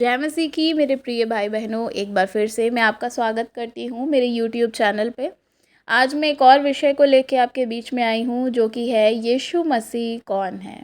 जय मसीह की मेरे प्रिय भाई बहनों, एक बार फिर से मैं आपका स्वागत करती हूँ मेरे YouTube चैनल पे। आज मैं एक और विषय को लेके आपके बीच में आई हूँ, जो कि है यीशु मसीह कौन है।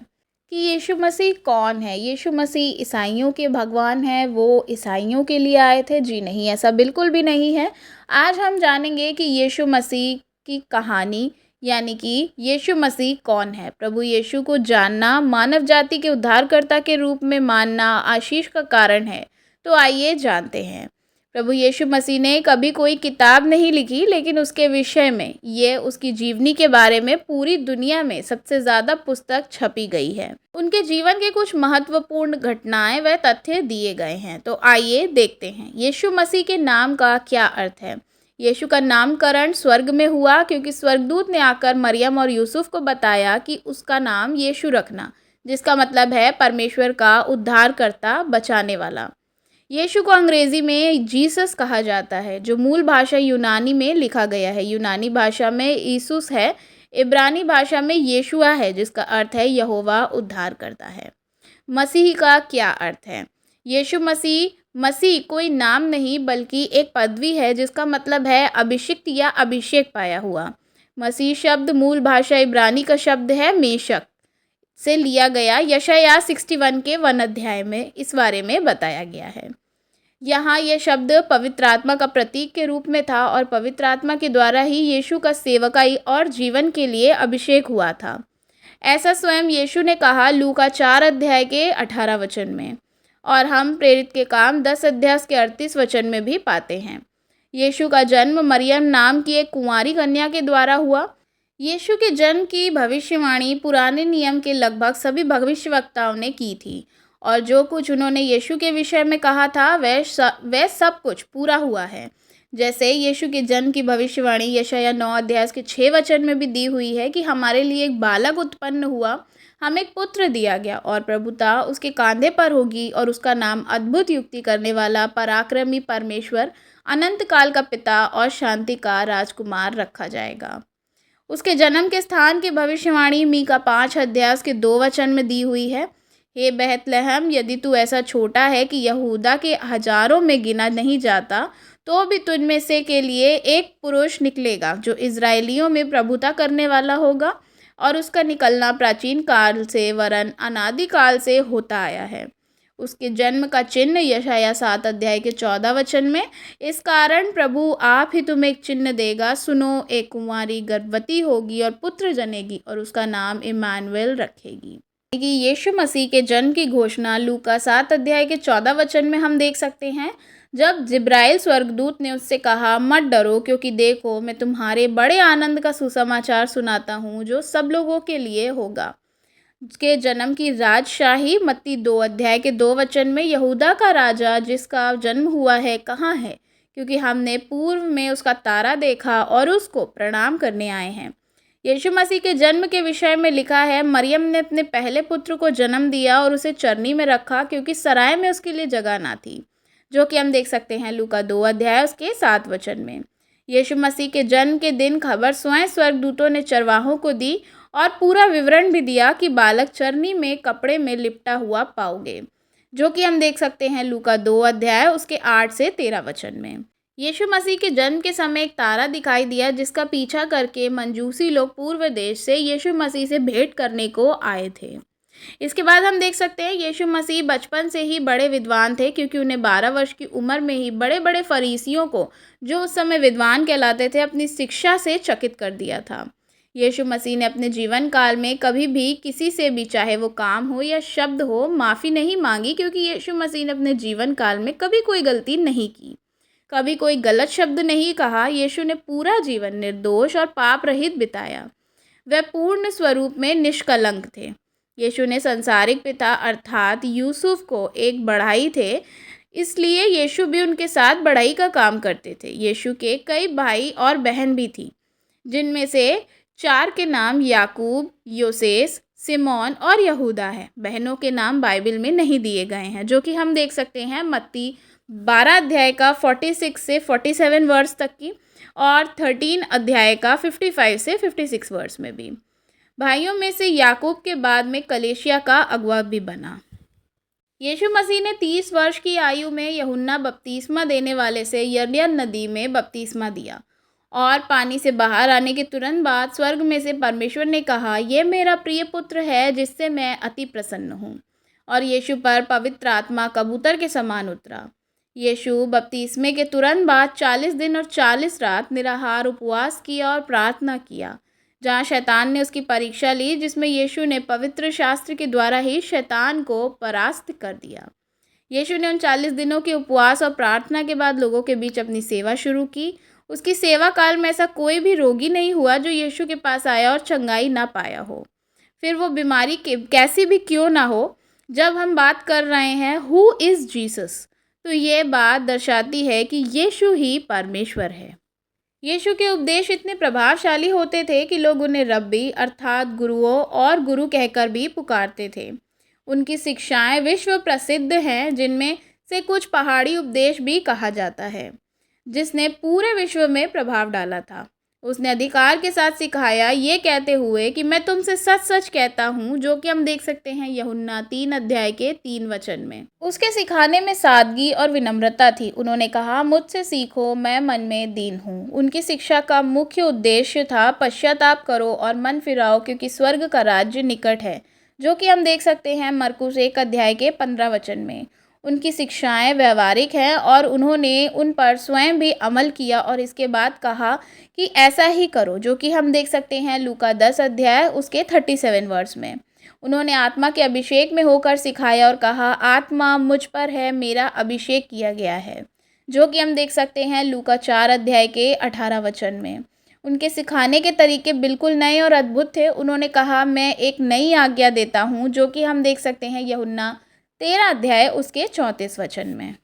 कि यीशु मसीह कौन है? यीशु मसीह ईसाइयों के भगवान हैं, वो ईसाइयों के लिए आए थे? जी नहीं, ऐसा बिल्कुल भी नहीं है। आज हम जानेंगे कि यीशु मसीह की कहानी, यानी कि यीशु मसीह कौन है। प्रभु यीशु को जानना मानव जाति के उद्धारकर्ता के रूप में मानना आशीष का कारण है। तो आइए जानते हैं। प्रभु यीशु मसीह ने कभी कोई किताब नहीं लिखी, लेकिन उसके विषय में, ये उसकी जीवनी के बारे में पूरी दुनिया में सबसे ज़्यादा पुस्तक छपी गई है। उनके जीवन के कुछ महत्वपूर्ण घटनाएं व तथ्य दिए गए हैं। तो आइए देखते हैं यीशु मसीह के नाम का क्या अर्थ है। यीशु का नामकरण स्वर्ग में हुआ, क्योंकि स्वर्गदूत ने आकर मरियम और यूसुफ को बताया कि उसका नाम यीशु रखना, जिसका मतलब है परमेश्वर का उद्धारकर्ता, बचाने वाला। यीशु को अंग्रेजी में जीसस कहा जाता है, जो मूल भाषा यूनानी में लिखा गया है। यूनानी भाषा में ईसुस है, इब्रानी भाषा में यीशुआ है, जिसका अर्थ है यहोवा उद्धार करता है। मसीह का क्या अर्थ है? यीशु मसीह, मसीह कोई नाम नहीं बल्कि एक पदवी है, जिसका मतलब है अभिषिक्त या अभिषेक पाया हुआ। मसीह शब्द मूल भाषा इब्रानी का शब्द है मेशक से लिया गया। यशायाह 61 के 1 अध्याय में इस बारे में बताया गया है। यहाँ यह शब्द पवित्र आत्मा का प्रतीक के रूप में था, और पवित्र आत्मा के द्वारा ही यीशु का सेवकाई और जीवन के लिए अभिषेक हुआ था। ऐसा स्वयं यीशु ने कहा लूका 4 अध्याय के 18 वचन में, और हम प्रेरित के काम 10 अध्याय के 38 वचन में भी पाते हैं। यीशु का जन्म मरियम नाम की एक कुंवारी कन्या के द्वारा हुआ। यीशु के जन्म की भविष्यवाणी पुराने नियम के लगभग सभी भविष्यवक्ताओं ने की थी, और जो कुछ उन्होंने यीशु के विषय में कहा था वह सब कुछ पूरा हुआ है। जैसे यीशु के जन्म की भविष्यवाणी यशायाह 9 अध्याय के 6 वचन में भी दी हुई है कि हमारे लिए एक बालक उत्पन्न हुआ, हमें एक पुत्र दिया गया, और प्रभुता उसके कांधे पर होगी, और उसका नाम अद्भुत युक्ति करने वाला, पराक्रमी परमेश्वर, अनंत काल का पिता और शांति का राजकुमार रखा जाएगा। उसके जन्म के स्थान की भविष्यवाणी मीका 5 अध्याय के 2 वचन में दी हुई है। हे बेथलेहम, यदि तू ऐसा छोटा है कि यहूदा के हजारों में गिना नहीं जाता, तो भी तुझ में से के लिए एक पुरुष निकलेगा, जो इज़राइलियों में प्रभुता करने वाला होगा, और उसका निकलना प्राचीन काल से वरन अनादि काल से होता आया है। उसके जन्म का चिन्ह यशायाह 7 अध्याय के 14 वचन में, इस कारण प्रभु आप ही तुम्हें एक चिन्ह देगा, सुनो, एक कुंवारी गर्भवती होगी और पुत्र जनेगी, और उसका नाम इम्मानुएल रखेगी। कि यीशु मसीह के जन्म की घोषणा लूका 7 अध्याय के 14 वचन में हम देख सकते हैं, जब जिब्राइल स्वर्गदूत ने उससे कहा, मत डरो, क्योंकि देखो मैं तुम्हारे बड़े आनंद का सुसमाचार सुनाता हूँ, जो सब लोगों के लिए होगा। उसके जन्म की राजशाही मत्ती 2 अध्याय के 2 वचन में, यहूदा का राजा जिसका जन्म हुआ है कहाँ है, क्योंकि हमने पूर्व में उसका तारा देखा और उसको प्रणाम करने आए हैं। यीशु मसीह के जन्म के विषय में लिखा है, मरियम ने अपने पहले पुत्र को जन्म दिया और उसे चरनी में रखा, क्योंकि सराय में उसके लिए जगह ना थी, जो कि हम देख सकते हैं लूका 2 अध्याय उसके 7 वचन में। यीशु मसीह के जन्म के दिन खबर स्वयं स्वर्गदूतों ने चरवाहों को दी, और पूरा विवरण भी दिया कि बालक चरनी में कपड़े में लिपटा हुआ पाओगे, जो कि हम देख सकते हैं लूका 2 अध्याय उसके 8 से 13 वचन में। यीशु मसीह के जन्म के समय एक तारा दिखाई दिया, जिसका पीछा करके मंजूसी लोग पूर्व देश से यीशु मसीह से भेंट करने को आए थे। इसके बाद हम देख सकते हैं यीशु मसीह बचपन से ही बड़े विद्वान थे, क्योंकि उन्हें 12 वर्ष की उम्र में ही बड़े बड़े फरीसियों को, जो उस समय विद्वान कहलाते थे, अपनी शिक्षा से चकित कर दिया था। यीशु मसीह ने अपने जीवन काल में कभी भी किसी से भी, चाहे वो काम हो या शब्द हो, माफ़ी नहीं मांगी, क्योंकि यीशु मसीह ने अपने जीवन काल में कभी कोई गलती नहीं की, कभी कोई गलत शब्द नहीं कहा। यीशु ने पूरा जीवन निर्दोष और पाप रहित बिताया। वह पूर्ण स्वरूप में निष्कलंक थे। यीशु ने संसारिक पिता अर्थात यूसुफ को एक बढ़ाई थे, इसलिए यीशु भी उनके साथ बढ़ाई का काम करते थे। यीशु के कई भाई और बहन भी थी, जिनमें से 4 के नाम याकूब, योसेस, सिमोन और यहूदा है। बहनों के नाम बाइबल में नहीं दिए गए हैं, जो कि हम देख सकते हैं मत्ती 12 अध्याय का 46 से 47 वर्ष तक की, और 13 अध्याय का 55 से 56 वर्ष में भी। भाइयों में से याकूब के बाद में कलेशिया का अगुआ भी बना। यीशु मसीह ने 30 वर्ष की आयु में यूहन्ना बपतिस्मा देने वाले से यरदन नदी में बपतिस्मा दिया और पानी से बाहर आने के तुरंत बाद स्वर्ग में से परमेश्वर ने कहा, यह मेरा प्रिय पुत्र है जिससे मैं अति प्रसन्न हूँ। और यीशु पर पवित्र आत्मा कबूतर के समान उतरा। यीशु बपतिस्मे के तुरंत बाद 40 दिन और 40 रात निराहार उपवास किया और प्रार्थना किया, जहाँ शैतान ने उसकी परीक्षा ली, जिसमें यीशु ने पवित्र शास्त्र के द्वारा ही शैतान को परास्त कर दिया। यीशु ने उन 40 दिनों के उपवास और प्रार्थना के बाद लोगों के बीच अपनी सेवा शुरू की। उसकी सेवा काल में ऐसा कोई भी रोगी नहीं हुआ जो यीशु के पास आया और चंगाई ना पाया हो, फिर वो बीमारी कैसी भी क्यों ना हो। जब हम बात कर रहे हैं हु इज़ जीसस, तो ये बात दर्शाती है कि यीशु ही परमेश्वर है। यीशु के उपदेश इतने प्रभावशाली होते थे कि लोग उन्हें रब्बी अर्थात गुरुओं और गुरु कहकर भी पुकारते थे। उनकी शिक्षाएं विश्व प्रसिद्ध हैं, जिनमें से कुछ पहाड़ी उपदेश भी कहा जाता है, जिसने पूरे विश्व में प्रभाव डाला था। उसने अधिकार के साथ सिखाया, ये कहते हुए कि मैं तुमसे सच सच कहता हूँ, जो कि हम देख सकते हैं यूहन्ना 3 अध्याय के 3 वचन में। उसके सिखाने में सादगी और विनम्रता थी। उन्होंने कहा, मुझसे सीखो, मैं मन में दीन हूँ। उनकी शिक्षा का मुख्य उद्देश्य था पश्चाताप करो और मन फिराओ, क्योंकि स्वर्ग का राज्य निकट है, जो कि हम देख सकते हैं मरकुस 1 अध्याय के 15 वचन में। उनकी शिक्षाएं व्यवहारिक हैं और उन्होंने उन पर स्वयं भी अमल किया और इसके बाद कहा कि ऐसा ही करो, जो कि हम देख सकते हैं लूका 10 अध्याय उसके 37 वर्ष में। उन्होंने आत्मा के अभिषेक में होकर सिखाया और कहा, आत्मा मुझ पर है, मेरा अभिषेक किया गया है, जो कि हम देख सकते हैं लूका 4 अध्याय के 18 वचन में। उनके सिखाने के तरीके बिल्कुल नए और अद्भुत थे। उन्होंने कहा, मैं एक नई आज्ञा देता हूँ, जो कि हम देख सकते हैं यूहन्ना 13 अध्याय उसके 34 वचन में।